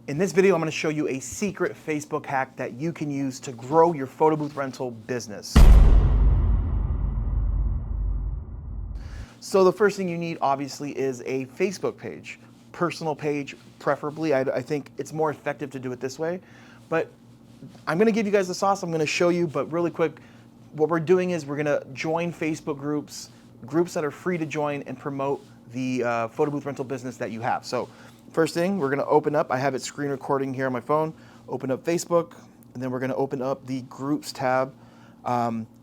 In this video, I'm going to show you a secret Facebook hack that you can use to grow your photo booth rental business. So the first thing you need, obviously, is a Facebook page. Personal page, preferably. I think it's more effective to do it this way. But I'm going to give you guys the sauce. I'm going to show you, but really quick, what we're doing is we're going to join Facebook groups that are free to join and promote the photo booth rental business that you have. So first thing, we're going to open up, I have it screen recording here on my phone, open up Facebook, and then we're going to open up the groups tab.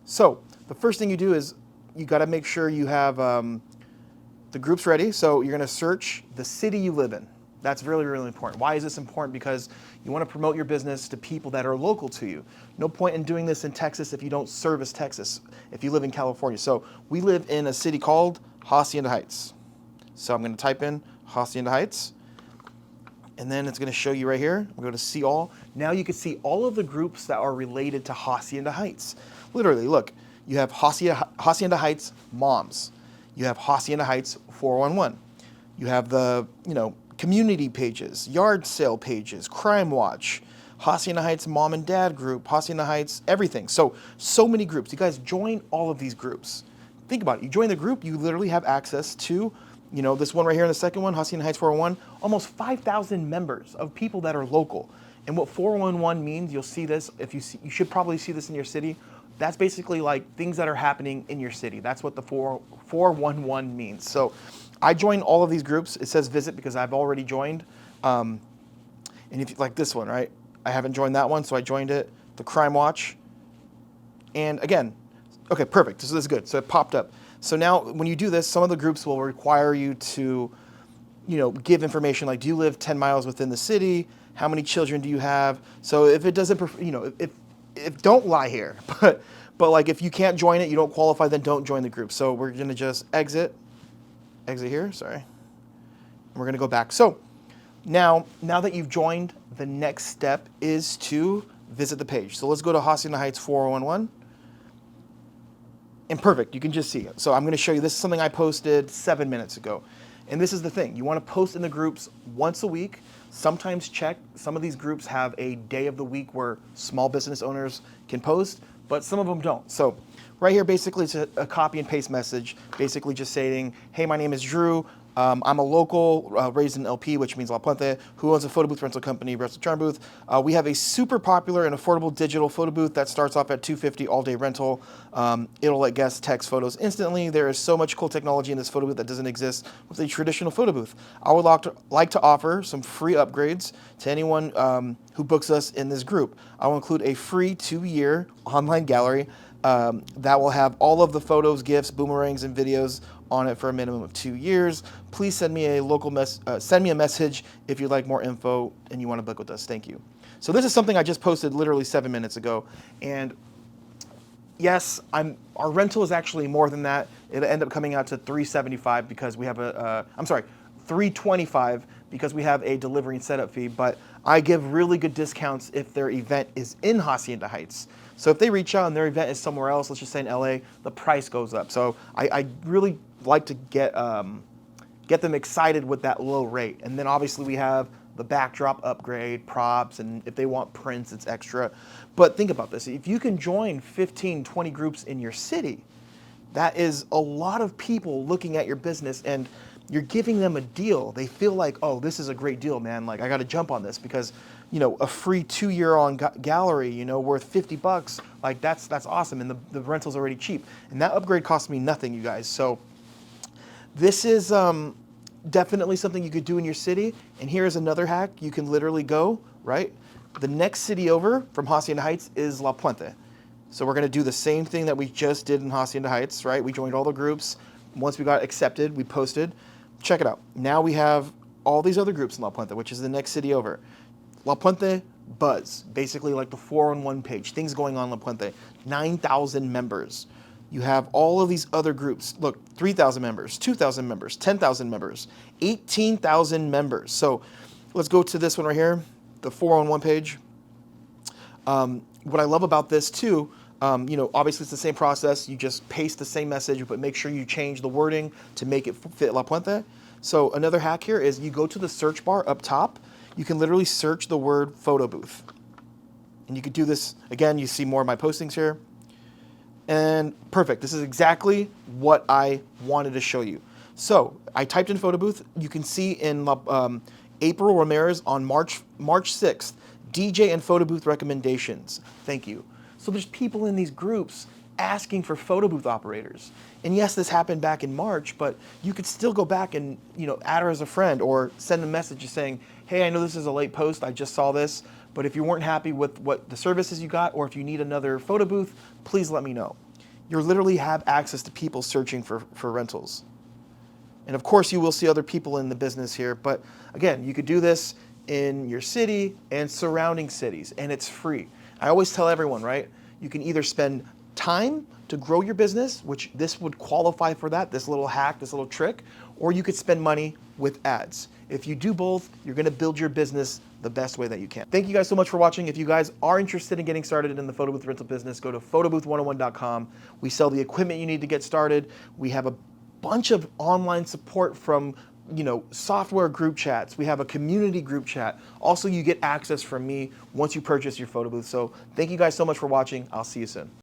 So the first thing you do is you got to make sure you have the groups ready. So you're going to search the city you live in. That's really, really important. Why is this important? Because you want to promote your business to people that are local to you. No point in doing this in Texas if you don't service Texas, if you live in California. So we live in a city called Hacienda Heights. So I'm going to type in Hacienda Heights, and then it's going to show you right here. I'm going to see all. Now you can see all of the groups that are related to Hacienda Heights. Literally, look, you have Hacienda Heights Moms. You have Hacienda Heights 411. You have the, community pages, yard sale pages, Crime Watch, Hacienda Heights Mom and Dad group, Hacienda Heights, everything. So many groups. You guys join all of these groups. Think about it. You join the group, you literally have access to, this one right here in the second one, Hacienda Heights 401, almost 5,000 members of people that are local. And what 411 means, you'll see this, you should probably see this in your city. That's basically like things that are happening in your city. That's what the 411 means. So I joined all of these groups. It says visit because I've already joined. And if you like this one, right? I haven't joined that one, so I joined it. The Crime Watch. And again, okay, perfect. So this is good. So it popped up. So now when you do this, some of the groups will require you to, give information like, do you live 10 miles within the city? How many children do you have? So if it doesn't, if don't lie here, but like if you can't join it, you don't qualify, then don't join the group. So we're going to just exit here, sorry. And we're going to go back. So now that you've joined, the next step is to visit the page. So let's go to Hacienda Heights 411. And perfect, you can just see it. So I'm going to show you, this is something I posted 7 minutes ago. And this is the thing, you want to post in the groups once a week. Sometimes check, some of these groups have a day of the week where small business owners can post, but some of them don't. So right here, basically it's a copy and paste message, basically just saying, hey, my name is Drew. I'm a local, raised in LP, which means La Puente, who owns a photo booth rental company, Rental Charm Booth. We have a super popular and affordable digital photo booth that starts off at $250 all-day rental. It'll let guests text photos instantly. There is so much cool technology in this photo booth that doesn't exist with a traditional photo booth. I would like to offer some free upgrades to anyone who books us in this group. I will include a free 2-year online gallery that will have all of the photos, gifts, boomerangs, and videos on it for a minimum of 2 years. Please send me a message if you'd like more info and you want to book with us. Thank you. So this is something I just posted literally 7 minutes ago. And yes, our rental is actually more than that. It'll end up coming out to $375 because we have $325 because we have a delivery and setup fee, but I give really good discounts if their event is in Hacienda Heights. So if they reach out and their event is somewhere else, let's just say in LA, the price goes up. So I really like to get them excited with that low rate. And then obviously we have the backdrop upgrade, props, and if they want prints, it's extra. But think about this. If you can join 15, 20 groups in your city, that is a lot of people looking at your business and you're giving them a deal. They feel like, oh, this is a great deal, man. Like I got to jump on this because, a free 2-year on gallery, worth $50. Like that's awesome. And the rental's already cheap. And that upgrade cost me nothing, you guys. So this is definitely something you could do in your city. And here's another hack. You can literally go, right? The next city over from Hacienda Heights is La Puente. So we're going to do the same thing that we just did in Hacienda Heights, right? We joined all the groups. Once we got accepted, we posted. Check it out. Now we have all these other groups in La Puente, which is the next city over. La Puente Buzz, basically like the 411 page, things going on in La Puente, 9,000 members. You have all of these other groups. Look, 3,000 members, 2,000 members, 10,000 members, 18,000 members. So let's go to this one right here, the 411 page. What I love about this too, obviously it's the same process. You just paste the same message, but make sure you change the wording to make it fit La Puente. So another hack here is you go to the search bar up top, you can literally search the word photo booth. And you could do this, again, you see more of my postings here. And perfect, this is exactly what I wanted to show you. So I typed in photo booth. You can see in April Ramirez on March 6th, DJ and photo booth recommendations. Thank you. So there's people in these groups asking for photo booth operators. And yes, this happened back in March, but you could still go back and add her as a friend or send a message saying, hey, I know this is a late post, I just saw this, but if you weren't happy with what the services you got or if you need another photo booth, please let me know. You literally have access to people searching for rentals. And of course, you will see other people in the business here, but again, you could do this in your city and surrounding cities, and it's free. I always tell everyone, right? You can either spend time to grow your business, which this would qualify for that, this little hack, this little trick, or you could spend money with ads. If you do both, you're gonna build your business the best way that you can. Thank you guys so much for watching. If you guys are interested in getting started in the photo booth rental business, go to photobooth101.com. We sell the equipment you need to get started. We have a bunch of online support from software group chats. We have a community group chat. Also, you get access from me once you purchase your photo booth. So thank you guys so much for watching. I'll see you soon.